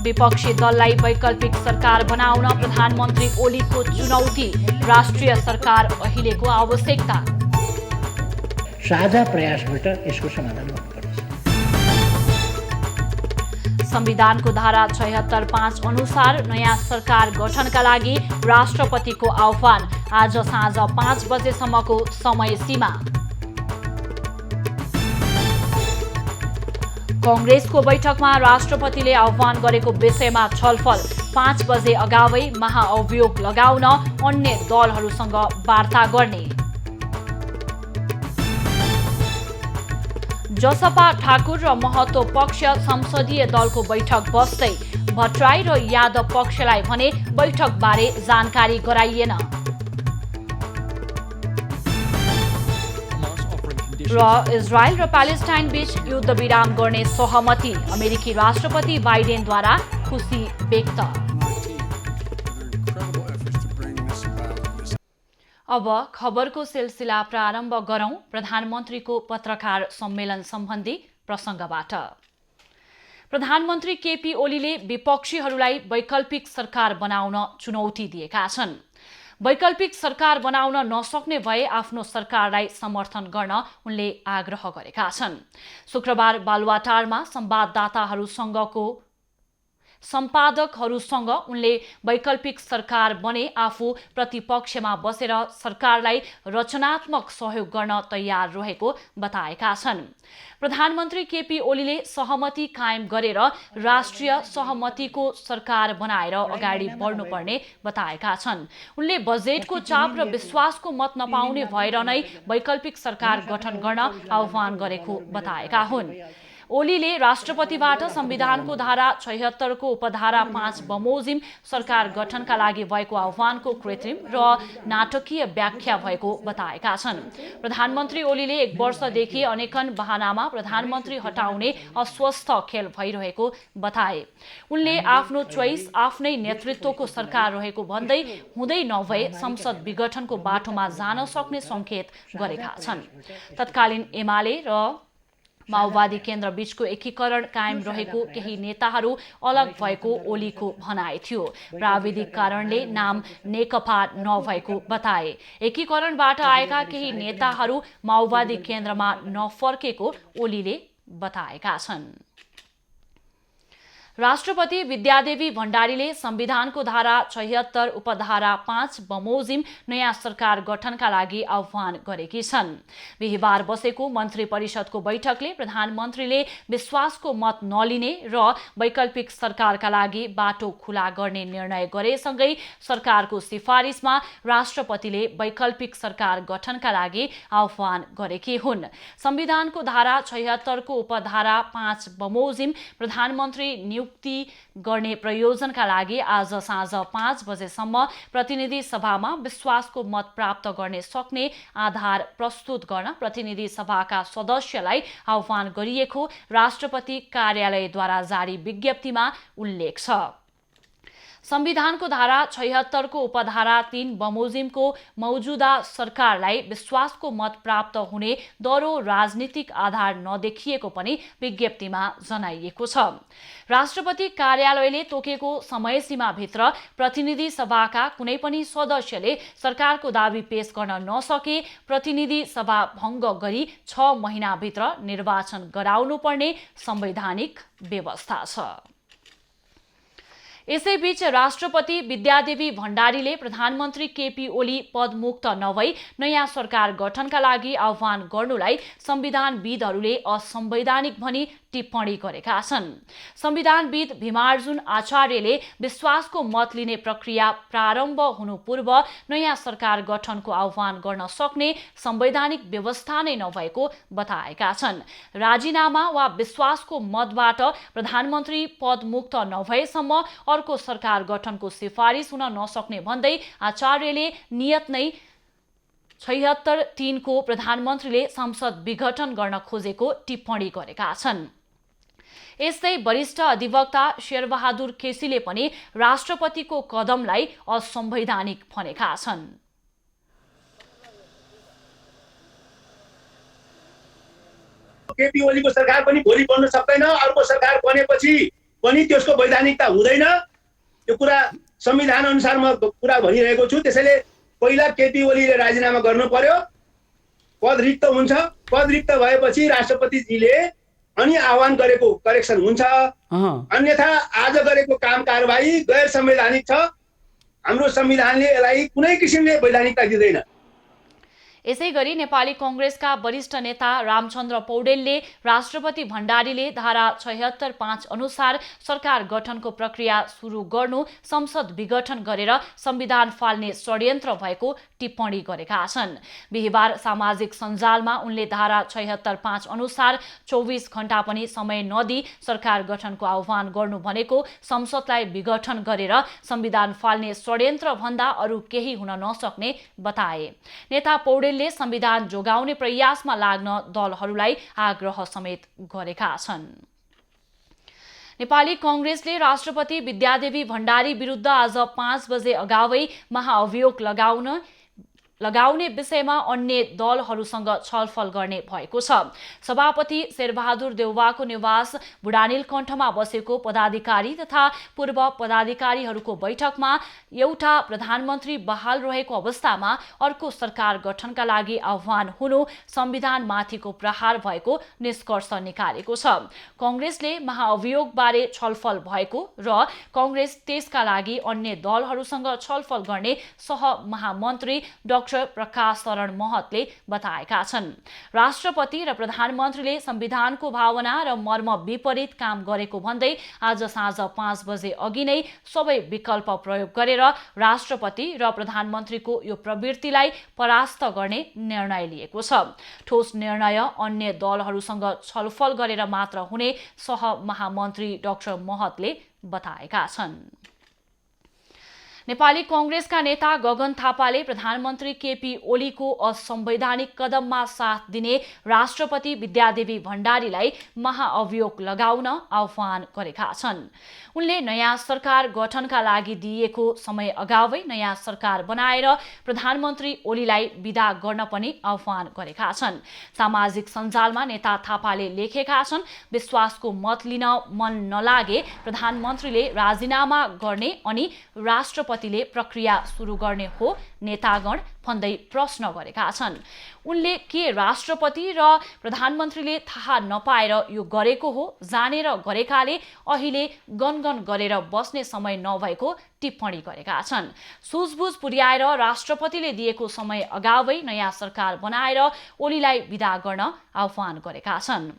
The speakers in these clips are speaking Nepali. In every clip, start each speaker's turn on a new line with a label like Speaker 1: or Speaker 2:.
Speaker 1: विपक्षी दललाई वैकल्पिक सरकार बनाउन प्रधानमन्त्री ओलीको चुनौती, राष्ट्रिय सरकार अहिलेको आवश्यकता।
Speaker 2: साझा प्रयासबाट यसको समाधान गर्नुपर्छ।
Speaker 1: संविधानको धारा 76(5) अनुसार नयाँ सरकार गठनका लागि राष्ट्रपतिको आह्वान, आज साँझ 5 बजेसम्मको समय सीमा। कांग्रेसको बैठकमा राष्ट्रपतिले आह्वान गरेको विषयमा छलफल, 5 बजे अगावै महाअभियोग लगाउन अन्य दलहरूसँग वार्ता गर्ने। जसपा ठाकुर र महतो पक्ष संसदीय दलको बैठक बस्दै, भट्टराई र यादव पक्षलाई भने बैठकबारे जानकारी गराइएन। र इजरायल र प्यालेस्टाइन बीच युद्धविराम गर्ने सहमति, अमेरिकी राष्ट्रपति बाइडेनद्वारा खुसी व्यक्त। अब खबरको सिलसिला प्रारम्भ गरौं प्रधानमन्त्रीको पत्रकार सम्मेलन सम्बन्धी प्रसङ्गबाट। प्रधानमन्त्री केपी ओलीले विपक्षीहरूलाई वैकल्पिक सरकार बनाउन चुनौती दिएका छन्। वैकल्पिक सरकार बनाउन नसक्ने भए आफ्नो सरकारलाई समर्थन गर्न उनले आग्रह गरेका छन्। शुक्रबार बालुवाटारमा सम्पादकहरूसँग उनले वैकल्पिक सरकार बने आफू प्रतिपक्षमा बसेर सरकारलाई रचनात्मक सहयोग गर्न तयार रहेको बताएका छन्। प्रधानमन्त्री केपी ओलीले सहमति कायम गरेर राष्ट्रिय सहमतिको सरकार बनाएर अगाडि बढ्नुपर्ने बताएका छन्। उनले बजेटको चाप र विश्वासको मत नपाउने भएर नै वैकल्पिक सरकार गठन गर्न आह्वान गरेको बताएका हुन्। ओलीले राष्ट्रपतिबाट संविधानको धारा 76 को उपधारा 5 बमोजिम सरकार गठनका लागि भएको आह्वानको कृत्रिम र नाटकीय व्याख्या भएको बताएका छन्। प्रधानमन्त्री ओलीले 1 वर्षदेखि अनेकन बहानामा प्रधानमन्त्री हटाउने अस्वस्थ खेल भइरहेको बताए। उनले आफ्नो चोइस आफ्नै नेतृत्वको सरकार रहेको भन्दै हुँदै नभए संसद विघटनको बाटोमा जान सक्ने संकेत गरेका छन्। तत्कालीन एमाले र माओवादी केन्द्र बीचको एकीकरण कायम रहेको, केही नेताहरू अलग भएको ओलीको भनाइ थियो। प्राविधिक कारणले नाम नेकपा नभएको बताए। एकीकरणबाट आएका केही नेताहरू माओवादी केन्द्रमा नफर्केको ओलीले बताएका छन्। राष्ट्रपति विद्यादेवी भण्डारीले संविधानको धारा 76 उपधारा 5 बमोजिम नयाँ सरकार गठनका लागि आह्वान गरेकी छन्। बिहिबार बसेको मन्त्री परिषदको बैठकले प्रधानमन्त्रीले विश्वासको मत नलिने र वैकल्पिक सरकारका लागि बाटो खुला गर्ने निर्णय गरेसँगै सरकारको सिफारिसमा राष्ट्रपतिले वैकल्पिक सरकार गठनका लागि आह्वान गरेकी हुन्। संविधानको धारा 76 को उपधारा 5 बमोजिम प्रधानमन्त्री नियुक्ति गर्ने प्रयोजनका लागि आज साँझ 5 बजेसम्म प्रतिनिधि सभामा विश्वासको मत प्राप्त गर्ने सक्ने आधार प्रस्तुत गर्न प्रतिनिधि सभाका सदस्यलाई आह्वान गरिएको राष्ट्रपति कार्यालयद्वारा जारी विज्ञप्तिमा उल्लेख छ। संविधानको धारा 76 को उपधारा 3 बमोजिमको मौजूदा सरकारलाई विश्वासको मत प्राप्त हुने दरो राजनीतिक आधार नदेखिएको पनि विज्ञप्तिमा जनाइएको छ। राष्ट्रपति कार्यालयले तोकेको समय सीमाभित्र प्रतिनिधि सभाका कुनै पनि सदस्यले सरकारको दाबी पेश गर्न नसके प्रतिनिधि सभा भङ्ग गरी 6 महिनाभित्र निर्वाचन गराउनुपर्ने संवैधानिक व्यवस्था छ। यसैबीच राष्ट्रपति विद्यादेवी भण्डारीले प्रधानमन्त्री केपी ओली पदमुक्त नभई नयाँ सरकार गठनका लागि आह्वान गर्नुलाई संविधानविदहरूले असंवैधानिक भनी टिप्पणी गरेका छन्। संविधानविद भीमार्जुन आचार्यले विश्वासको मत लिने प्रक्रिया प्रारम्भ हुनु पूर्व नयाँ सरकार गठनको आह्वान गर्न सक्ने संवैधानिक व्यवस्था नै नभएको बताएका छन्। राजीनामा वा विश्वासको मतबाट प्रधानमन्त्री पदमुक्त नभएसम्म अर्को सरकार गठनको सिफारिस हुन नसक्ने भन्दै आचार्यले नियत नै 76(3) को प्रधानमन्त्रीले संसद विघटन गर्न खोजेको टिप्पणी गरेका छन्। यस्तै वरिष्ठ अधिवक्ता शेरबहादुर केसीले पनि राष्ट्रपतिको कदमलाई असंवैधानिक भनेका छन्।
Speaker 3: केपी ओलीको सरकार पनि भोलि बन्न सक्दैन। अर्को सरकार बनेपछि पनि त्यसको वैधानिकता हुँदैन। यो कुरा संविधान अनुसार म कुरा भनिरहेको छु। त्यसैले पहिला केपी ओलीले राजीनामा गर्नु पर्यो, पद रिक्त हुन्छ। पद रिक्त भएपछि राष्ट्रपतिजीले अनि आह्वान गरेको करेक्सन हुन्छ। अन्यथा आज गरेको काम कारबाही गैर संवैधानिक छ। हाम्रो संविधानले यसलाई कुनै किसिमले वैधानिकता दिँदैन।
Speaker 1: यसैगरी नेपाली कांग्रेसका वरिष्ठ नेता रामचन्द्र पौडेलले राष्ट्रपति भण्डारीले धारा ७६(५) अनुसार सरकार गठनको प्रक्रिया सुरु गर्नु संसद विघटन गरेर संविधान फाल्ने षड्यन्त्र भएको टिप्पणी गरेका छन्। बिहिबार सामाजिक सञ्जालमा उनले धारा ७६(५) अनुसार 24 घण्टा पनि समय नदिई सरकार गठनको आह्वान गर्नु भनेको संसदलाई विघटन गरेर संविधान फाल्ने षड्यन्त्र भन्दा अरू केही हुन नसक्ने बताए। नेता पौडेल संविधान जोगाउने प्रयासमा लाग्न दलहरूलाई आग्रह समेत गरेका छन्। नेपाली कांग्रेसले राष्ट्रपति विद्यादेवी भण्डारी विरुद्ध आज 5 बजे अगावै महाअभियोग लगाउने विषयमा अन्य दलहरूसँग छलफल गर्ने भएको छ। सभापति शेरबहादुर देउवाको निवास बुढानीलकण्ठमा बसेको पदाधिकारी तथा पूर्व पदाधिकारीहरूको बैठकमा एउटा प्रधानमन्त्री बहाल रहेको अवस्थामा अर्को सरकार गठनका लागि आह्वान हुनु संविधानमाथिको प्रहार भएको निष्कर्ष निकालेको छ। कांग्रेसले महाअभियोगबारे छलफल भएको र कांग्रेस त्यसका लागि अन्य दलहरूसँग छलफल गर्ने सहमहामन्त्री डाक्टर प्रकाश शरण महतले बताएका छन्। राष्ट्रपति र प्रधानमन्त्रीले संविधानको भावना र मर्म विपरीत काम गरेको भन्दै आज साँझ 5 बजे अघि नै सबै विकल्प प्रयोग गरेर राष्ट्रपति र प्रधानमन्त्रीको यो प्रवृत्तिलाई परास्त गर्ने निर्णय लिएको छ। ठोस निर्णय अन्य दलहरूसँग छलफल गरेर मात्र हुने सहमहामन्त्री डाक्टर महतले बताएका छन्। नेपाली कांग्रेसका नेता गगन थापाले प्रधानमन्त्री केपी ओलीको असंवैधानिक कदममा साथ दिने राष्ट्रपति विद्यादेवी भण्डारीलाई महाअभियोग लगाउन आह्वान गरेका छन्। उनले नयाँ सरकार गठनका लागि दिएको समय अगावै नयाँ सरकार बनाएर प्रधानमन्त्री ओलीलाई विदा गर्न पनि आह्वान गरेका छन्। सामाजिक सञ्जालमा नेता थापाले लेखेका छन्, विश्वासको मत लिन मन नलागे प्रधानमन्त्रीले राजीनामा गर्ने अनि राष्ट्रपतिले प्रक्रिया सुरु गर्ने हो नेतागण भन्दै प्रश्न गरेका छन्। उनले के राष्ट्रपति र प्रधानमन्त्रीले थाहा नपाएर यो गरेको हो, जानेर गरेकाले अहिले गनगन गरेर बस्ने समय नभएको टिप्पणी गरेका छन्। सुझबुझ पुर्याएर राष्ट्रपतिले दिएको समय अगावै नयाँ सरकार बनाएर ओलीलाई विदा गर्न आह्वान गरेका छन्।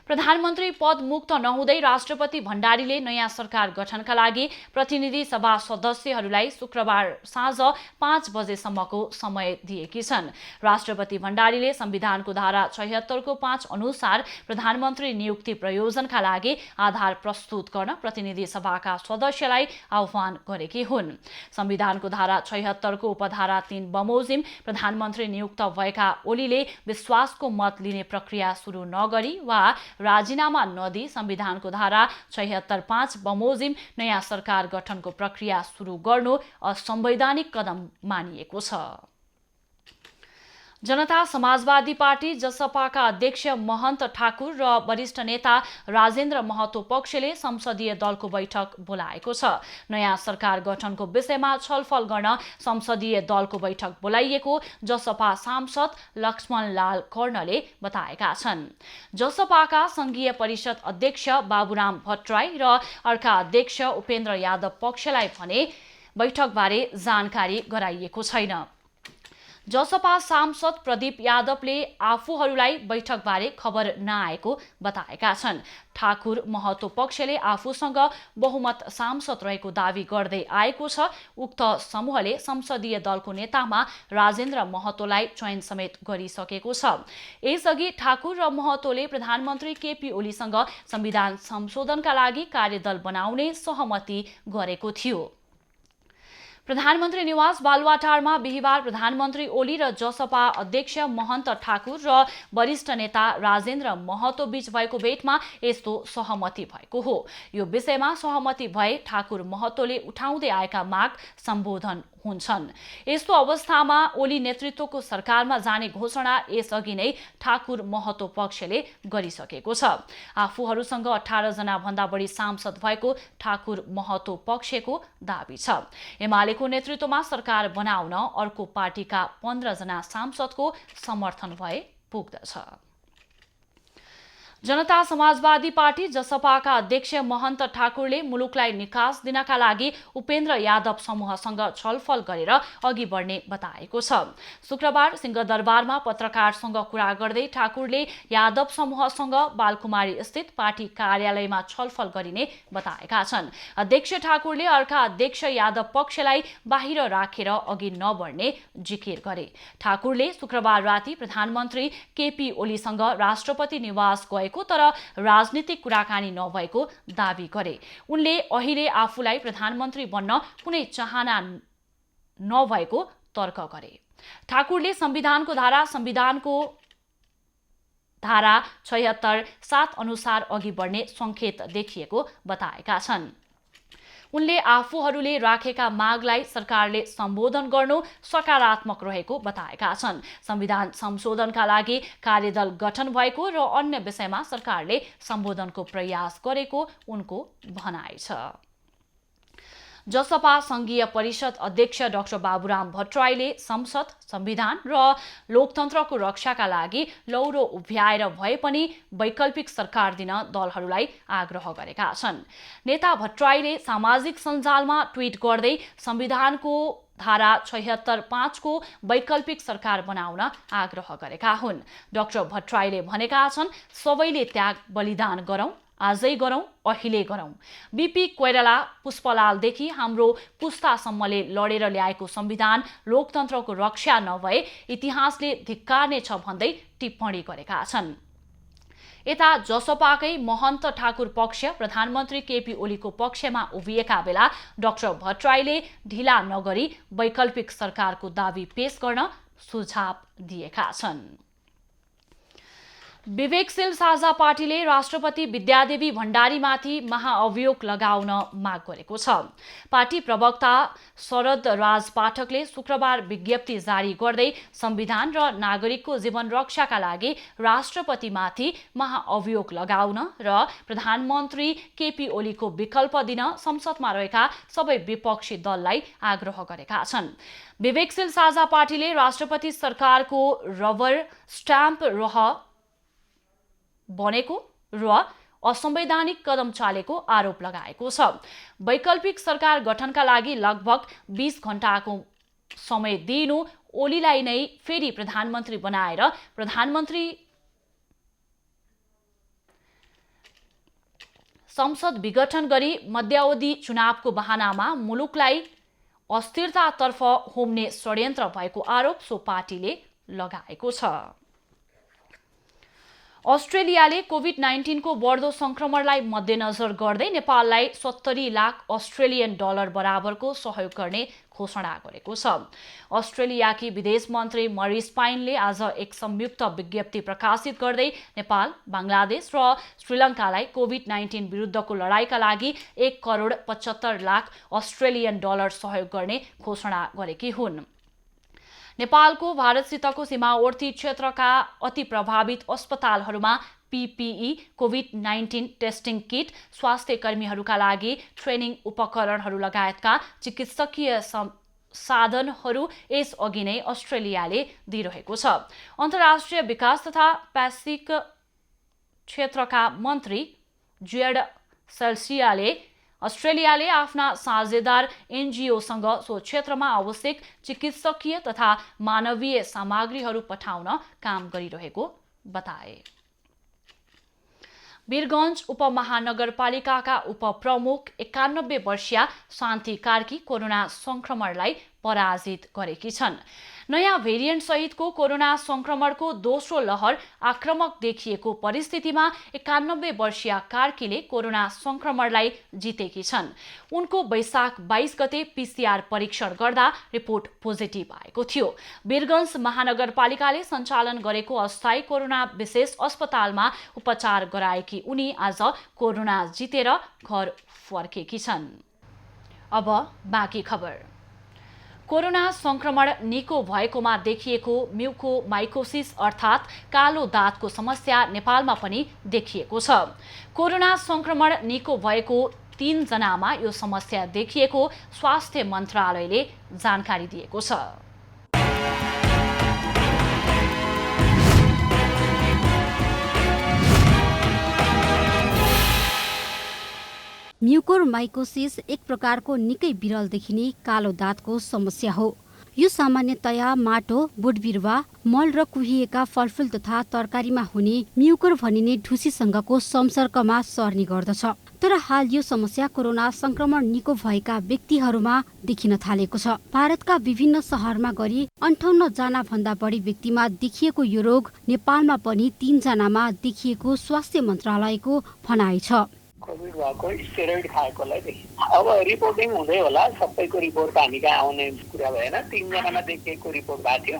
Speaker 1: प्रधानमन्त्री पद मुक्त नहुँदै राष्ट्रपति भण्डारीले नयाँ सरकार गठनका लागि प्रतिनिधि सभा सदस्यहरूलाई शुक्रबार साँझ 5 बजेसम्मको समय दिएकी छन्। राष्ट्रपति भण्डारीले संविधानको धारा 76(5) अनुसार प्रधानमन्त्री नियुक्ति प्रयोजनका लागि आधार प्रस्तुत गर्न प्रतिनिधि सभाका सदस्यलाई आह्वान गरेकी हुन्। संविधानको धारा 76 को उपधारा 3 बमोजिम प्रधानमन्त्री नियुक्त भएका ओलीले विश्वासको मत लिने प्रक्रिया सुरु नगरी वा राजीनामा नदिई संविधानको धारा 76(5) बमोजिम नयाँ सरकार गठनको प्रक्रिया सुरु गर्नु असंवैधानिक कदम मानिएको छ। जनता समाजवादी पार्टी जसपाका अध्यक्ष महन्त ठाकुर र वरिष्ठ नेता राजेन्द्र महतो पक्षले संसदीय दलको बैठक बोलाएको छ। नयाँ सरकार गठनको विषयमा छलफल गर्न संसदीय दलको बैठक बोलाइएको जसपा सांसद लक्ष्मणलाल कर्णले बताएका छन्। जसपाका संघीय परिषद अध्यक्ष बाबुराम भट्टराई र अर्का अध्यक्ष उपेन्द्र यादव पक्षलाई भने बैठकबारे जानकारी गराइएको छैन। जसपा सांसद प्रदीप यादवले आफूहरूलाई बैठकबारे खबर नआएको बताएका छन्। ठाकुर महतो पक्षले आफूसँग बहुमत सांसद रहेको दावी गर्दै आएको छ। उक्त समूहले संसदीय दलको नेतामा राजेन्द्र महतोलाई चयन समेत गरिसकेको छ। यसअघि ठाकुर र महतोले प्रधानमन्त्री केपी ओलीसँग संविधान संशोधनका लागि कार्यदल बनाउने सहमति गरेको थियो। प्रधानमन्त्री निवास बालुवाटारमा बिहिबार प्रधानमन्त्री ओली र जसपा अध्यक्ष महन्त ठाकुर र वरिष्ठ नेता राजेन्द्र महतो बीच भएको भेटमा यस्तो सहमति भएको हो। यो विषयमा सहमति भए ठाकुर महतोले उठाउँदै आएका माग सम्बोधन हुन्छन्। यस्तो अवस्थामा ओली नेतृत्वको सरकारमा जाने घोषणा यसअघि नै ठाकुर महतो पक्षले गरिसकेको छ। आफूहरूसँग 18 जना भन्दा बढी सांसद भएको ठाकुर महतो पक्षको दाबी छ। एमालेको नेतृत्वमा सरकार बनाउन अर्को पार्टीका 15 जना सांसदको समर्थन भए पुग्दछ। जनता समाजवादी पार्टी जसपाका अध्यक्ष महन्त ठाकुरले मुलुकलाई निकास दिनका लागि उपेन्द्र यादव समूहसँग छलफल गरेर अघि बढ्ने बताएको छ। शुक्रबार सिंहदरबारमा पत्रकारसँग कुरा गर्दै ठाकुरले यादव समूहसँग बालकुमारी स्थित पार्टी कार्यालयमा छलफल गरिने बताएका छन्। अध्यक्ष ठाकुरले अर्का अध्यक्ष यादव पक्षलाई बाहिर राखेर अघि नबढ्ने जिकिर गरे। ठाकुरले शुक्रबार राति प्रधानमन्त्री केपी ओलीसँग राष्ट्रपति निवास गएको तर राजनीतिक कुराकानी नभएको दावी गरे। उनले अहिले आफूलाई प्रधानमन्त्री बन्न कुनै चाहना नभएको तर्क गरे। ठाकुरले संविधानको धारा 76(7) अनुसार अघि बढ्ने संकेत देखिएको बताएका छन्। उनले आफूहरूले राखेका मागलाई सरकारले सम्बोधन गर्नु सकारात्मक रहेको बताएका छन्। संविधान संशोधनका लागि कार्यदल गठन भएको र अन्य विषयमा सरकारले सम्बोधनको प्रयास गरेको उनको भनाइ छ। जसपा संघीय परिषद अध्यक्ष डाक्टर बाबुराम भट्टराईले संसद, संविधान र लोकतन्त्रको रक्षाका लागि लौरो उभ्याएर भए पनि वैकल्पिक सरकार दिन दलहरूलाई आग्रह गरेका छन्। नेता भट्टराईले सामाजिक सञ्जालमा ट्वीट गर्दै संविधानको धारा 76(5) को वैकल्पिक सरकार बनाउन आग्रह गरेका हुन्। डाक्टर भट्टराईले भनेका छन्, सबैले त्याग बलिदान गरौं, आजै गरौं, अहिले गरौं। बीपी कोइराला, पुष्पलालदेखि हाम्रो पुस्तासम्मले लडेर ल्याएको संविधान लोकतन्त्रको रक्षा नभए इतिहासले धिक्कार्ने छ भन्दै टिप्पणी गरेका छन्। यता जसपाकै महन्त ठाकुर पक्ष प्रधानमन्त्री केपी ओलीको पक्षमा उभिएका बेला डाक्टर भट्टराईले ढिला नगरी वैकल्पिक सरकारको दावी पेश गर्न सुझाव दिएका छन्। विवेकशील साझा पार्टीले राष्ट्रपति विद्यादेवी भण्डारीमाथि महाअभियोग लगाउन माग गरेको छ। पार्टी प्रवक्ता शरद राज पाठकले शुक्रबार विज्ञप्ति जारी गर्दै संविधान र नागरिकको जीवन रक्षाका लागि राष्ट्रपतिमाथि महाअभियोग लगाउन र प्रधानमन्त्री केपी ओलीको विकल्प दिन संसदमा रहेका सबै विपक्षी दललाई आग्रह गरेका छन्। विवेकशील साझा पार्टीले राष्ट्रपति सरकारको रबर स्ट्याम्प बनेको र असंवैधानिक कदम चालेको आरोप लगाएको छ। वैकल्पिक सरकार गठनका लागि लगभग 20 घण्टाको समय दिनु ओलीलाई नै फेरि प्रधानमन्त्री बनाएर प्रधानमन्त्री संसद विघटन गरी मध्यावधि चुनावको बहानामा मुलुकलाई अस्थिरतातर्फ होम्ने षड्यन्त्र भएको आरोप सो पार्टीले लगाएको छ। अस्ट्रेलियाले कोभिड-19 को बढ्दो संक्रमणलाई मध्यनजर गर्दै नेपाललाई 70 लाख अस्ट्रेलियन डलर बराबरको सहयोग गर्ने घोषणा गरेको छ। अस्ट्रेलियाकी विदेश मन्त्री मरिस पाइनले आज एक संयुक्त विज्ञप्ति प्रकाशित गर्दै नेपाल, बंगलादेश र श्रीलङ्कालाई कोभिड-19 विरुद्धको लडाईँका लागि 1 करोड 75 लाख अस्ट्रेलियन डलर सहयोग गर्ने घोषणा गरेकी हुन्। नेपालको भारतसितको सीमावर्ती क्षेत्रका अति प्रभावित अस्पतालहरूमा पीपीई, कोभिड-19 टेस्टिङ किट, स्वास्थ्य कर्मीहरूका लागि ट्रेनिङ उपकरणहरू लगायतका चिकित्सकीय साधनहरू यसअघि नै अस्ट्रेलियाले दिइरहेको छ। अन्तर्राष्ट्रिय विकास तथा पेसिफिक क्षेत्रका मन्त्री जेड सेल्सियाले अस्ट्रेलियाले आफ्ना साझेदार एनजीओसँग सो क्षेत्रमा आवश्यक चिकित्सकीय तथा मानवीय सामग्रीहरू पठाउन काम गरिरहेको बताए। वीरगञ्ज उपमहानगरपालिकाका उपप्रमुख 91 वर्षीय शान्ति कार्की कोरोना संक्रमणलाई पराजित गरेकी छन्। नयाँ भेरिएन्ट सहितको कोरोना संक्रमणको दोस्रो लहर आक्रामक देखिएको परिस्थितिमा 91 वर्षीय कार्कीले कोरोना संक्रमणलाई जितेकी छन्। उनको वैशाख 22 गते पीसीआर परीक्षण गर्दा रिपोर्ट पोजिटिभ आएको थियो। वीरगञ्ज महानगरपालिकाले सञ्चालन गरेको अस्थायी कोरोना विशेष अस्पतालमा उपचार गराएकी उनी आज कोरोना जितेर घर फर्केकी छन्। अब बाँकी खबर। कोरोना संक्रमण निको भएकोमा देखिएको म्युकोमाइकोसिस अर्थात् कालो दाँतको समस्या नेपालमा पनि देखिएको छ। कोरोना संक्रमण निको भएको 3 जनामा यो समस्या देखिएको स्वास्थ्य मन्त्रालयले जानकारी दिएको छ।
Speaker 4: म्युकोरमाइकोसिस एक प्रकारको निकै विरल देखिने कालो दाँतको समस्या हो। यो सामान्यतया माटो, बोटबिरुवा, मल र कुहिएका फलफुल तथा तरकारीमा हुने म्युकोर भनिने ढुसीसँगको संपर्कमा सर्ने गर्दछ। तर हाल यो समस्या कोरोना संक्रमण निको भएका व्यक्तिहरूमा देखिन थालेको छ। भारतका विभिन्न शहरमा गरी 58 जना भन्दा बढी व्यक्तिमा देखिएको यो रोग नेपालमा पनि 3 जनामा देखिएको स्वास्थ्य मन्त्रालयको भनाइ छ।
Speaker 5: कोभिड भएको स्टेरोइड खाएकोलाई देखिन्छ। अब रिपोर्टिङ हुँदै होला, सबैको रिपोर्ट हामी कहाँ आउने कुरा भएन। 3 जनामा देखिएको रिपोर्ट भएको थियो।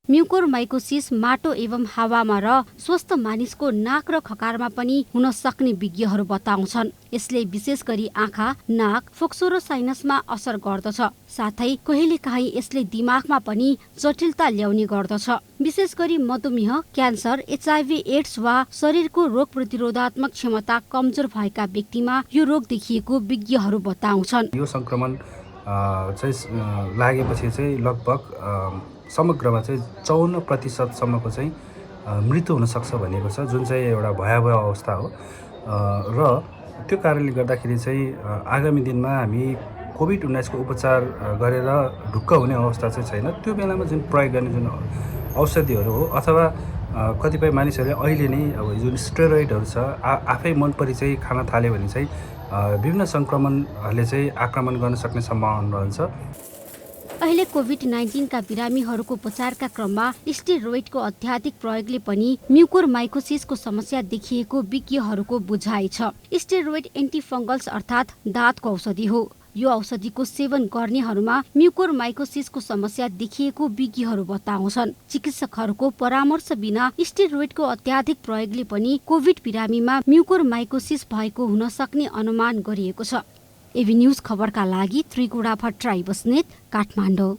Speaker 4: म्युकोरमाइकोसिस माटो एवं हावामा र स्वस्थ मानिसको नाक र खकारमा पनि हुन सक्ने विज्ञहरू बताउँछन्। यसले विशेष गरी आँखा, नाक, फोक्सो र साइनसमा असर गर्दछ। साथै कहिलेकाहीँ यसले दिमागमा पनि जटिलता ल्याउने गर्दछ। विशेष गरी मधुमेह, क्यान्सर, HIV एड्स वा शरीरको रोग प्रतिरोधात्मक क्षमता कमजोर भएका व्यक्तिमा यो रोग देखिएको विज्ञहरू बताउँछन्।
Speaker 6: यो संक्रमण चाहिँ लागेपछि चाहिँ लगभग समग्रमा चाहिँ 54% सम्मको चाहिँ मृत्यु हुन सक्छ भनेको छ, जुन चाहिँ एउटा भयावह अवस्था हो। र त्यो कारणले गर्दाखेरि चाहिँ आगामी दिनमा हामी कोभिड-19 को उपचार गरेर ढुक्क हुने अवस्था चाहिँ छैन। त्यो बेलामा जुन प्रयोग गर्ने जुन औषधिहरू हो अथवा कतिपय मानिसहरूले अहिले नै अब जुन स्टेरोइडहरू छ आफै मन परि चाहिँ खान थाल्यो भने चाहिँ विभिन्न संक्रमणहरूले चाहिँ आक्रमण गर्न सक्ने सम्भावना रहन्छ।
Speaker 4: अहिले कोभिड-19 का बिरामीहरूको उपचारका क्रममा स्टेरोइडको अत्याधिक प्रयोगले पनि म्युकोरमाइकोसिसको समस्या देखिएको विज्ञहरूको बुझाइ छ। स्टेरोइड एन्टिफङ्गल्स अर्थात् दाँतको औषधि हो। यो औषधिको सेवन गर्नेहरूमा म्युकोरमाइकोसिसको समस्या देखिएको विज्ञहरू बताउँछन्। चिकित्सकहरूको परामर्श बिना स्टेरोइडको अत्याधिक प्रयोगले पनि कोभिड बिरामीमा म्युकोरमाइकोसिस भएको हुन सक्ने अनुमान गरिएको छ। एबी न्यूज खबरका लागि त्रिकुडा भट्टराई बस्नेत, काठमाडौँ।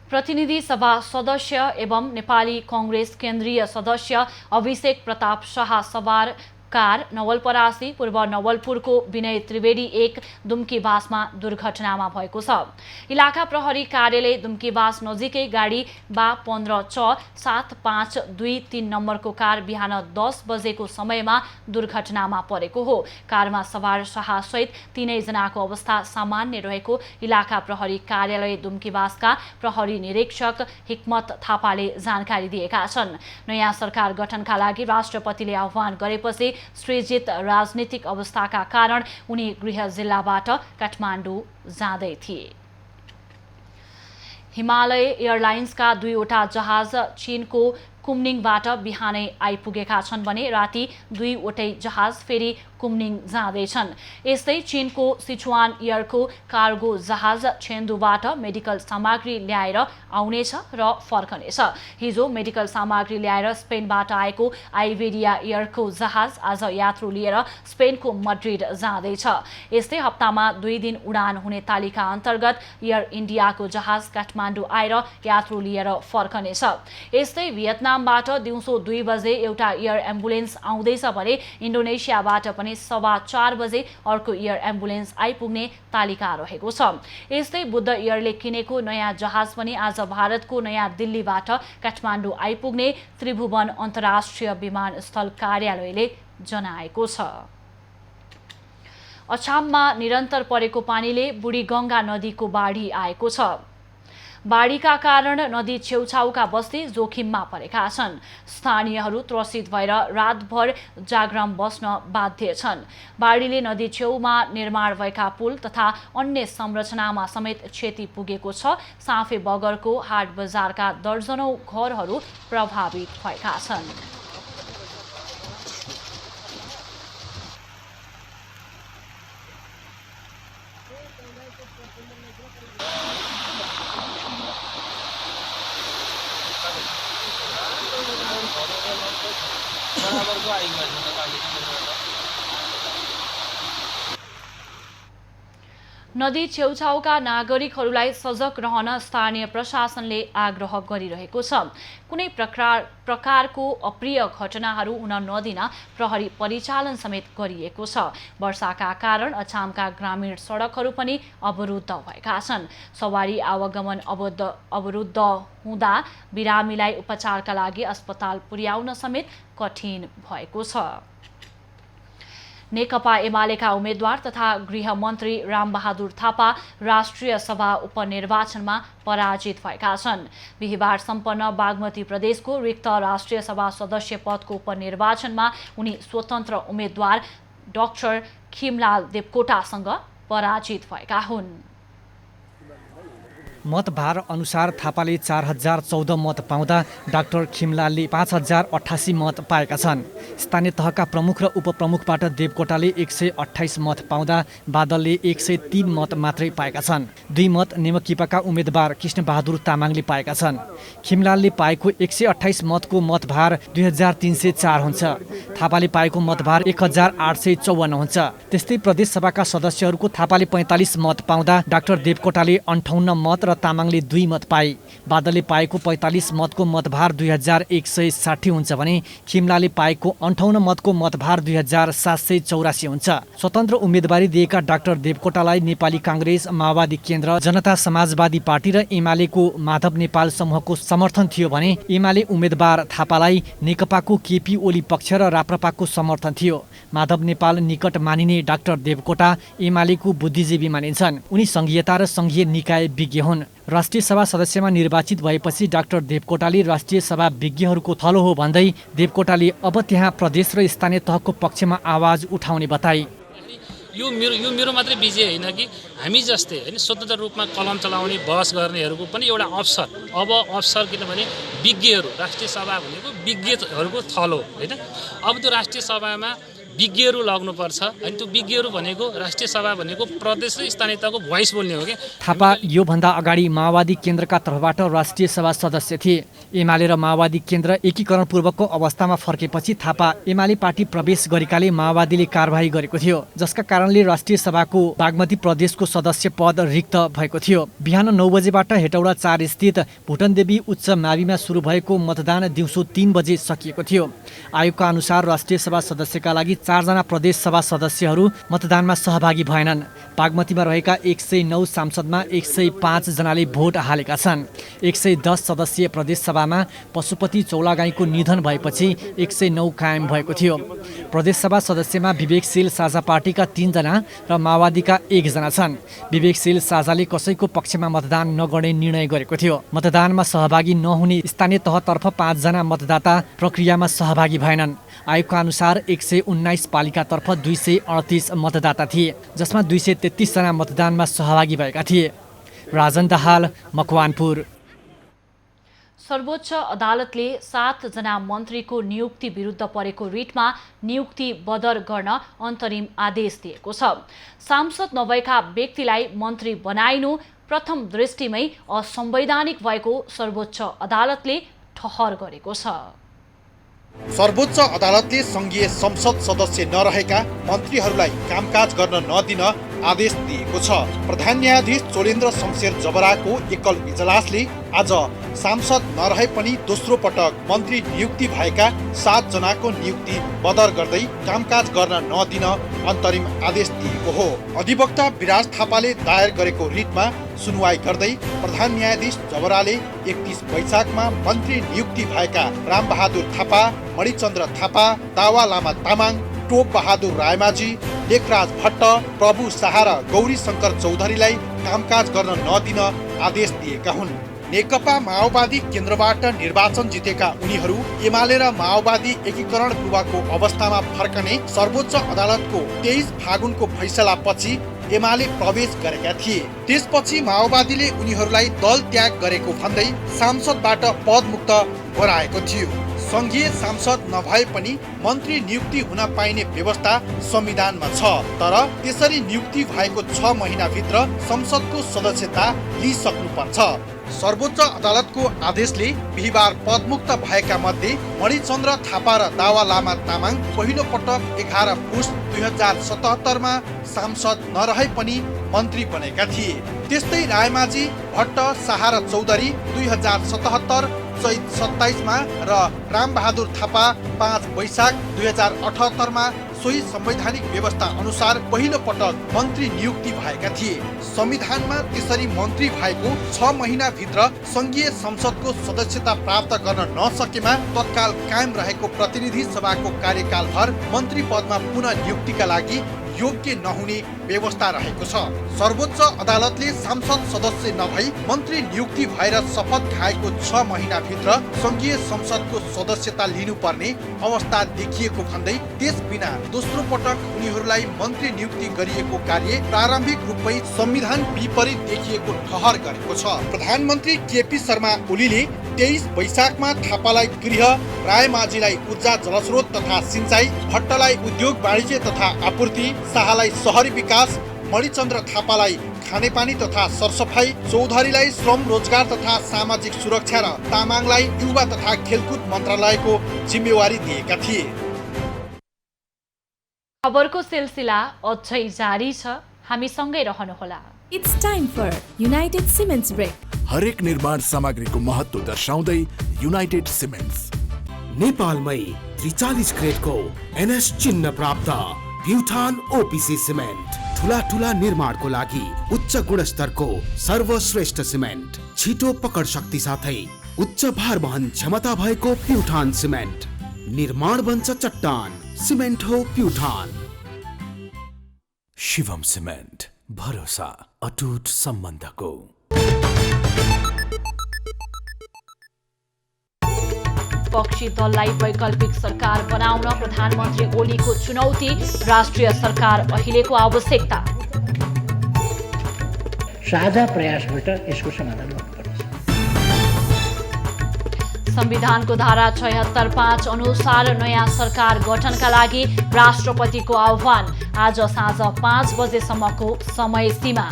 Speaker 1: प्रतिनिधि सभा सदस्य एवं नेपाली कांग्रेस केन्द्रीय सदस्य अभिषेक प्रताप शाह सवार कार नवलपरासी पूर्व नवलपुरको विनय त्रिवेदी 1 दुम्कीवासमा दुर्घटनामा भएको छ। इलाका प्रहरी कार्यालय दुम्कीवास नजिकै गाडी बा 15/7/523 नम्बरको कार बिहान 10 बजेको समयमा दुर्घटनामा परेको हो। कारमा सवार शाह सहित 3 जनाको अवस्था सामान्य रहेको इलाका प्रहरी कार्यालय दुम्कीवासका प्रहरी निरीक्षक हिक्मत थापाले जानकारी दिएका छन्। नयाँ सरकार गठनका लागि राष्ट्रपतिले आह्वान गरेपछि सृजित राजनीतिक अवस्थाका कारण उनी गृह जिल्लाबाट काठमाडौँ जाँदै थिए। हिमालय एयरलाइन्सका 2वटा जहाज चीनको कुमनिङबाट बिहानै आइपुगेका छन् भने राति 2वटै जहाज फेरि कुमनिङ जाँदैछन्। यस्तै चीनको सिचुवान एयरको कार्गो जहाज छेन्दुबाट मेडिकल सामग्री ल्याएर आउनेछ र फर्कनेछ। हिजो मेडिकल सामग्री ल्याएर स्पेनबाट आएको आइबेरिया एयरको जहाज आज यात्रु लिएर स्पेनको मड्रिड जाँदैछ। यस्तै हप्तामा 2 दिन उडान हुने तालिका अन्तर्गत एयर इन्डियाको जहाज काठमाडौँ आएर यात्रु लिएर फर्कनेछ। यस्तै भियतनामबाट दिउँसो 2 बजे एउटा एयर एम्बुलेन्स आउँदैछ भने इन्डोनेसियाबाट पनि 4:15 बजे अर्को एयर एम्बुलेन्स आइपुग्ने तालिका रहेको छ। यस्तै बुद्ध एयरले किनेको नयाँ जहाज पनि आज भारतको नयाँ दिल्लीबाट काठमाडौँ आइपुग्ने त्रिभुवन अन्तर्राष्ट्रिय विमानस्थल कार्यालयले जनाएको छ। अछाममा निरन्तर परेको पानीले बुढीगङ्गा नदीको बाढी आएको छ। बाढीका कारण नदी छेउछाउका बस्ती जोखिममा परेका छन्। स्थानीयहरू त्रसित भएर रातभर जागरण बस्न बाध्य छन्। बाढीले नदी छेउमा निर्माण भएका पुल तथा अन्य संरचनामा समेत क्षति पुगेको छ। साँफे बगरको हाट बजारका दर्जनौं घरहरू प्रभावित भएका छन्। नदी छेउछाउका नागरिकहरूलाई सजग रहन स्थानीय प्रशासनले आग्रह गरिरहेको छ। कुनै प्रकारको अप्रिय घटनाहरू हुन नदिन प्रहरी परिचालन समेत गरिएको छ। वर्षाका कारण अछामका ग्रामीण सडकहरू पनि अवरुद्ध भएका छन्। सवारी आवागमन अवरुद्ध हुँदा बिरामीलाई उपचारका लागि अस्पताल पुर्याउन समेत कठिन भएको छ। नेकपा एमालेका उम्मेद्वार तथा गृहमन्त्री रामबहादुर थापा राष्ट्रिय सभा उपनिर्वाचनमा पराजित भएका छन्। बिहिबार सम्पन्न बागमती प्रदेशको रिक्त राष्ट्रिय सभा सदस्य पदको उपनिर्वाचनमा उनी स्वतन्त्र उम्मेद्वार डाक्टर खिमलाल देवकोटासँग पराजित भएका हुन्।
Speaker 7: मतभार अनुसार थापाले 4014 मत पाउँदा डाक्टर खिमलालले 5088 मत पाएका छन्। स्थानीय तहका प्रमुख र उपप्रमुखबाट देवकोटाले 128 मत पाउँदा बादलले 103 मत मात्रै पाएका छन्। 2 मत नेमकिपाका उम्मेद्वार कृष्णबहादुर तामाङले पाएका छन्। खिमलालले पाएको 128 मतको मतभार 2304 हुन्छ। थापाले पाएको मतभार 1854 हुन्छ। त्यस्तै प्रदेश सभाका सदस्यहरूको थापाले 45 मत पाउँदा डाक्टर देवकोटाले 58 मत र तामाङले 2 मत पाए। बादलले पाएको 45 मतको मतभार 2160 हुन्छ भने खिमलालले पाएको 58 मतको मतभार 2784 हुन्छ। स्वतन्त्र उम्मेदवारी दिएका डाक्टर देवकोटालाई नेपाली काङ्ग्रेस, माओवादी केन्द्र, जनता समाजवादी पार्टी र एमालेको माधव नेपाल समूहको समर्थन थियो भने एमाले उम्मेदवार थापालाई नेकपाको केपी ओली पक्ष र राप्रपाको समर्थन थियो। माधव नेपाल निकट मानिने डाक्टर देवकोटा एमालेको बुद्धिजीवी मानिन्छन्। उनी संघीयता र संघीय निकाय विज्ञ हुन्। राष्ट्रिय सभा सदस्यमा निर्वाचित भएपछि डाक्टर देवकोटाले राष्ट्रिय सभा विज्ञहरूको थलो हो भन्दै देवकोटाले अब त्यहाँ प्रदेश र स्थानीय तहको पक्षमा आवाज उठाउने बताए।
Speaker 8: यो मेरो मात्रै विजय होइन कि हामी जस्तै हैन स्वतन्त्र रूपमा कलम चलाउने बहस गर्नेहरूको पनि एउटा अवसर। अब अवसर किनभने विज्ञहरू, राष्ट्रिय सभा भनेको विज्ञहरूको थलो हैन। अब त्यो राष्ट्रिय सभामा विज्ञहरू लाग्नुपर्छ अनि त्यो विज्ञहरू भनेको राष्ट्रिय सभा भनेको प्रदेश र स्थानीय तहको भोइस बोल्ने हो के।
Speaker 7: थापा योभन्दा अगाडि माओवादी केन्द्रका तर्फबाट राष्ट्रिय सभा सदस्य थिए। एमाले र माओवादी केन्द्र एकीकरण पूर्वकको अवस्थामा फर्केपछि थापा एमाले पार्टी प्रवेश गरेकाले माओवादीले कारबाही गरेको थियो, जसका कारणले राष्ट्रिय सभाको बागमती प्रदेशको सदस्य पद रिक्त भएको थियो। बिहान 9 बजेबाट हेटौडा 4 स्थित भुटनदेवी उच्च माविमा सुरु भएको मतदान दिउँसो 3 बजे सकिएको थियो। आयोगका अनुसार राष्ट्रिय सभा सदस्यका लागि 4 जना प्रदेश सभा सदस्यहरू मतदानमा सहभागी भएनन्। बागमतीमा रहेका 109 सांसदमा 105 जनाले भोट हालेका छन्। 110 सदस्यीय प्रदेश सभामा पशुपति चौलागाईको निधन भएपछि 109 कायम भएको थियो। प्रदेश सभा सदस्यमा विवेकशील साझा पार्टीका 3 जना र माओवादीका 1 जना छन्। विवेकशील साझाले कसैको पक्षमा मतदान नगर्ने निर्णय गरेको थियो। मतदानमा सहभागी नहुने स्थानीय तहतर्फ 5 जना मतदाता प्रक्रियामा सहभागी भएनन्। आयोगका अनुसार 119 पालिकातर्फ 238 मतदाता थिए, जसमा 233 जना मतदानमा सहभागी भएका थिए। राजन दाहाल, मकवानपुर।
Speaker 1: सर्वोच्च अदालतले 7 जना मन्त्रीको नियुक्ति विरुद्ध परेको रिटमा नियुक्ति बदर गर्न अन्तरिम आदेश दिएको छ। सांसद नभएका व्यक्तिलाई मन्त्री बनाइनु प्रथम दृष्टिमै असंवैधानिक भएको सर्वोच्च अदालतले ठहर गरेको छ।
Speaker 9: सर्वोच्च अदालतले संघीय संसद सदस्य नरहेका मन्त्रीहरूलाई कामकाज गर्न नदिन आदेश दिएको छ। प्रधान न्यायाधीश चोलेन्द्र शमशेर जबराको एकल इजलासले आज सांसद नरहे पनि दोस्रो पटक मन्त्री नियुक्ति भएका 7 जनाको नियुक्ति बदर गर्दै कामकाज गर्न नदिन अन्तरिम आदेश दिएको हो। अधिवक्ता विराज थापाले दायर गरेको रिटमा सुनवाई गर्दै प्रधान न्यायाधीश जबराले 31 वैशाखमा मन्त्री नियुक्ति भएका रामबहादुर थापा, मणिचन्द्र थापा, दावा लामा तामाङ, टोप बहादुर रायमाझी, लेखराज भट्ट, प्रभु शाह र गौरी शङ्कर चौधरीलाई कामकाज गर्न नदिन आदेश दिएका हुन्। नेकपा माओवादी केन्द्रबाट निर्वाचन जितेका उनीहरू एमाले र माओवादी एकीकरण पूर्वको अवस्थामा फर्कने सर्वोच्च अदालतको 23 फागुनको फैसलापछि एमाले प्रवेश गरेका थिए। त्यसपछि माओवादीले उनीहरूलाई दल त्याग गरेको भन्दै सांसदबाट पदमुक्त गराएको थियो। संघीय सांसद नभए पनि मन्त्री नियुक्ति हुन पाइने व्यवस्था संविधानमा छ, तर त्यसरी नियुक्ति भएको 6 महिनाभित्र संसदको सदस्यता लिइसक्नुपर्छ। सर्वोच्च अदालतको आदेशले बिहिबार पदमुक्त भएका मध्ये मणिचन्द्र थापा र दावा लामा तामाङ पहिलो पटक 11 पुस 2077 मा सांसद नरहे पनि मन्त्री बनेका थिए। त्यस्तै रायमाझी, भट्ट, शाह र चौधरी 2077 चैत 27 मा र रामबहादुर थापा 5 वैशाख 2078 मा सोही संवैधानिक व्यवस्था अनुसार पहिलो पटक मन्त्री नियुक्ति भएका थिए। संविधानमा त्यसरी मन्त्री भएको 6 महिनाभित्र संघीय संसदको सदस्यता प्राप्त गर्न नसकेमा तत्काल कायम रहेको प्रतिनिधि सभाको कार्यकालभर मन्त्री पदमा पुनः नियुक्तिका लागि योग्य नहुने व्यवस्था रहेको छ। सर्वोच्च अदालतले सांसद सदस्य नभई मन्त्री नियुक्ति भएर शपथ खाएको 6 महिनाभित्र संघीय संसदको सदस्यता लिनुपर्ने अवस्था देखिएको भन्दै त्यस बिना दोस्रो पटक उनीहरूलाई मन्त्री नियुक्ति गरिएको कार्य प्रारम्भिक रूपमै संविधान विपरीत देखिएको ठहर गरेको छ। प्रधानमन्त्री केपी शर्मा ओलीले 23 वैशाखमा थापालाई गृह, रायमाझीलाई ऊर्जा जलस्रोत तथा सिंचाई, भट्टलाई उद्योग वाणिज्य तथा आपूर्ति, शाहलाई शहरी विकास, मणिचन्द्र थापालाई खानेपानी तथा सरसफाई, चौधरीलाई श्रम रोजगार तथा सामाजिक सुरक्षा र तामाङलाई युवा तथा खेलकुद मन्त्रालयको जिम्मेवारी दिएका थिए।
Speaker 1: खबरको सिलसिला अझै जारी छ, हामी सँगै रहनुहोला।
Speaker 10: It's time for United Cements Break.
Speaker 11: हरेक निर्माण सामग्रीको महत्व दर्शाउँदै युनाइटेड सिमेन्ट्स नेपालमै 43 ग्रेडको NS चिन्ह प्राप्त प्युठान OPC सिमेन्ट ठुला ठुला निर्माणको लागि उच्च गुणस्तरको सर्वश्रेष्ठ सिमेन्ट, छिटो पकड शक्ति साथै उच्च भार वहन क्षमता भएको प्युठान सिमेन्ट। निर्माण बन्छ चट्टान, सिमेन्ट हो प्युठान। शिवम सिमेन्ट, भरोसा अटुट सम्बन्धको।
Speaker 1: विपक्षी दललाई वैकल्पिक सरकार बनाउन प्रधानमन्त्री ओलीको चुनौती, राष्ट्रिय सरकार अहिलेको आवश्यकता।
Speaker 2: साझा प्रयासबाट यसको समाधान गर्नुपर्छ।
Speaker 1: संविधानको धारा 76(5) अनुसार नयाँ सरकार गठनका लागि राष्ट्रपतिको आह्वान, आज साँझ 5 बजेसम्मको समय सीमा।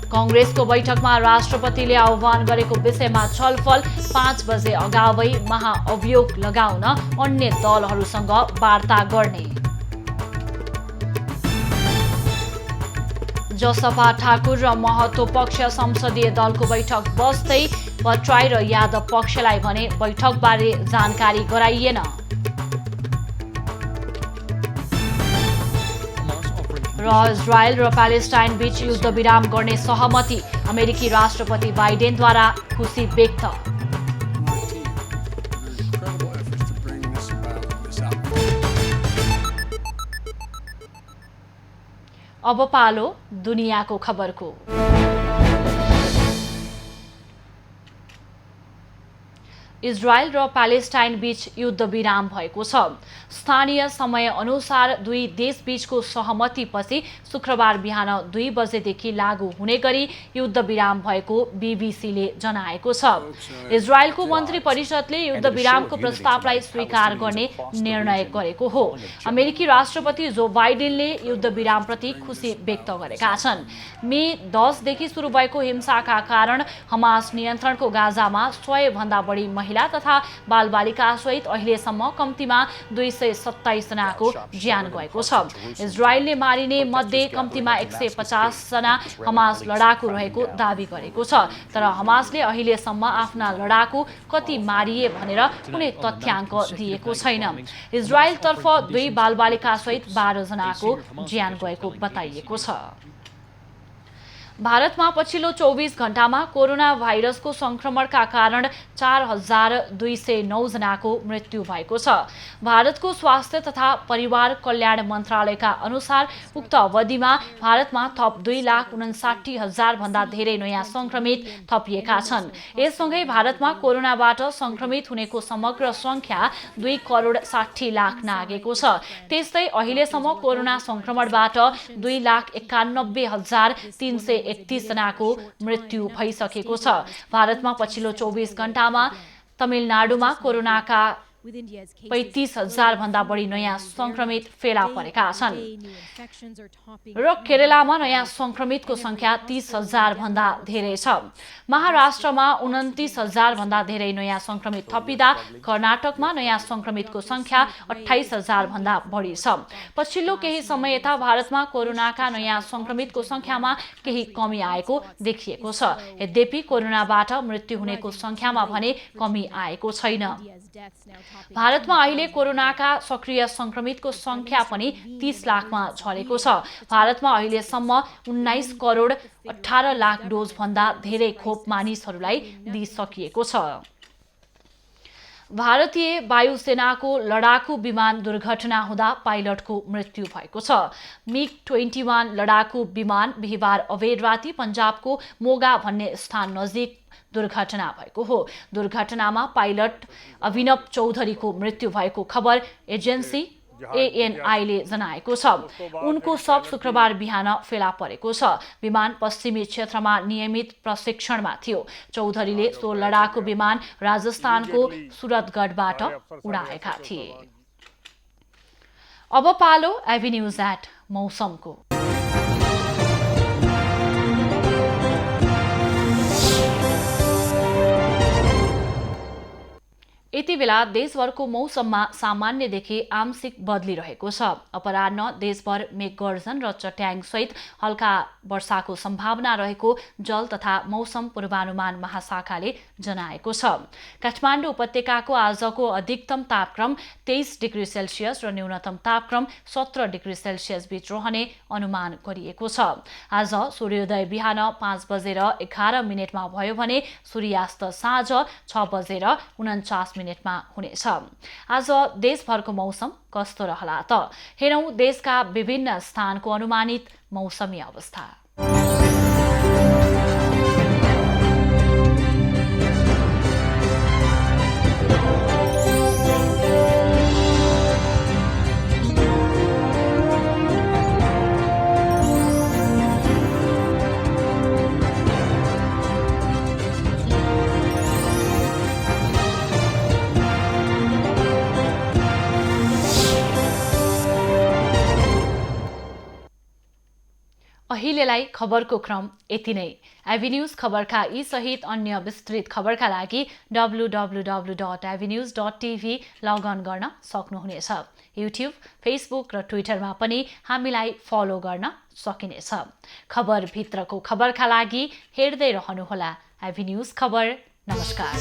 Speaker 1: कांग्रेसको बैठकमा राष्ट्रपतिले आह्वान गरेको विषयमा छलफल, 5 बजे अगावै महाअभियोग लगाउन अन्य दलहरूसँग वार्ता गर्ने। जसपा ठाकुर र महतो पक्ष संसदीय दलको बैठक बस्दै भट्टराई र यादव पक्षलाई भने बैठकबारे जानकारी गराइएन। र इजरायल र प्यालेस्टाइन बीच युद्ध विराम गर्ने सहमति, अमेरिकी राष्ट्रपति बाइडेनद्वारा खुसी व्यक्त। अब पालो दुनियाँको खबरको। इजरायल र प्यालेस्टाइन बीच युद्ध विराम भएको छ। स्थानीय समय अनुसार दुई देशबीचको सहमतिपछि शुक्रबार बिहान 2 बजेदेखि लागू हुने गरी युद्ध विराम भएको बीबीसीले जनाएको छ। इजरायलको मन्त्री परिषदले युद्ध विरामको प्रस्तावलाई स्वीकार गर्ने निर्णय गरेको हो। अमेरिकी राष्ट्रपति जो बाइडेनले युद्ध विरामप्रति खुसी व्यक्त गरेका छन्। मे 10 देखि सुरु भएको हिंसाका कारण हमास नियन्त्रणको गाजामा 100 भन्दा बढी महिला तथा बालबालिका सहित अहिलेसम्म कम्तीमा 227 जनाको ज्यान गएको छ। इजरायलले मारिने मध्ये कम्तीमा 150 जना हमास लडाकु रहेको दावी गरेको छ। तर हमासले अहिलेसम्म आफ्ना लडाकु कति मारिए भनेर कुनै तथ्याङ्क दिएको छैन। इजरायलतर्फ 2 बालबालिका सहित 12 जनाको ज्यान गएको बताइएको छ। भारतमा पछिल्लो 24 घण्टामा कोरोना भाइरसको संक्रमणका कारण 4,209 जनाको मृत्यु भएको छ। भारतको स्वास्थ्य तथा परिवार कल्याण मन्त्रालयका अनुसार उक्त अवधिमा भारतमा थप 2,59,000 भन्दा धेरै नयाँ संक्रमित थपिएका छन्। यससँगै भारतमा कोरोनाबाट संक्रमित हुनेको समग्र संख्या 2,60,00,000 नागेको छ। त्यस्तै अहिलेसम्म कोरोना संक्रमणबाट 2,91,331 जनाको मृत्यु भइसकेको छ। भारतमा पछिल्लो 24 घण्टामा तमिलनाडुमा कोरोनाका 35,000 भन्दा बढी नयाँ संक्रमित फेला परेका छन् र केरलामा नयाँ संक्रमितको संख्या 30,000 भन्दा धेरै छ। महाराष्ट्रमा 29,000 भन्दा धेरै नयाँ संक्रमित थपिँदा कर्नाटकमा नयाँ संक्रमितको संख्या 28,000 भन्दा बढी छ। पछिल्लो केही समय यता भारतमा कोरोनाका नयाँ संक्रमितको संख्यामा केही कमी आएको देखिएको छ। यद्यपि कोरोनाबाट मृत्यु हुनेको संख्यामा भने कमी आएको छैन। भारतमा अहिले कोरोनाका सक्रिय संक्रमितको संख्या पनि 30 लाखमा झरेको छ। भारतमा अहिलेसम्म 19,18,00,000 डोज भन्दा धेरै खोप मानिसहरूलाई दिइसकिएको छ। भारतीय वायुसेनाको लडाकु विमान दुर्घटना हुँदा पाइलटको मृत्यु भएको छ। MiG-21 लडाकु विमान बिहिबार अबेर राति पन्जाबको मोगा भन्ने स्थान नजिक दुर्घटना भएको हो। दुर्घटनामा पाइलट अभिनव चौधरीको मृत्यु भएको खबर एजेन्सी ANI ले जनाएको छ। उनको शव शुक्रबार बिहान फेला परेको छ। विमान पश्चिमी क्षेत्रमा नियमित प्रशिक्षणमा थियो। चौधरीले सो लडाकु विमान राजस्थानको सुरतगढबाट उडाएका थिए। अब पालो एभिन्यूज एट मौसमको। यति बेला देशभरको मौसममा सामान्यदेखि आंशिक बदलिरहेको छ। अपराह्न देशभर मेघगर्जन र चट्याङ सहित हल्का वर्षाको सम्भावना रहेको जल तथा मौसम पूर्वानुमान महाशाखाले जनाएको छ। काठमाडौँ उपत्यकाको आजको अधिकतम तापक्रम 23 डिग्री सेल्सियस र न्यूनतम तापक्रम 17 डिग्री सेल्सियस बीच रहने अनुमान गरिएको छ। आज सूर्योदय बिहान 5:11 भयो भने सूर्यास्त साँझ 6:49 हुनेछ। आज देशभरको मौसम कस्तो रहला त? हेरौं देशका विभिन्न स्थानको अनुमानित मौसमी अवस्था। अहिलेलाई खबरको क्रम यति नै। एभिन्यूज खबरका यी सहित अन्य विस्तृत खबरका लागि www.avenews.tv लगअन गर्न सक्नुहुनेछ। युट्युब, फेसबुक र ट्विटरमा पनि हामीलाई फलो गर्न सकिनेछ। खबरभित्रको खबरका लागि हेर्दै रहनुहोला एभिन्यूज खबर। नमस्कार।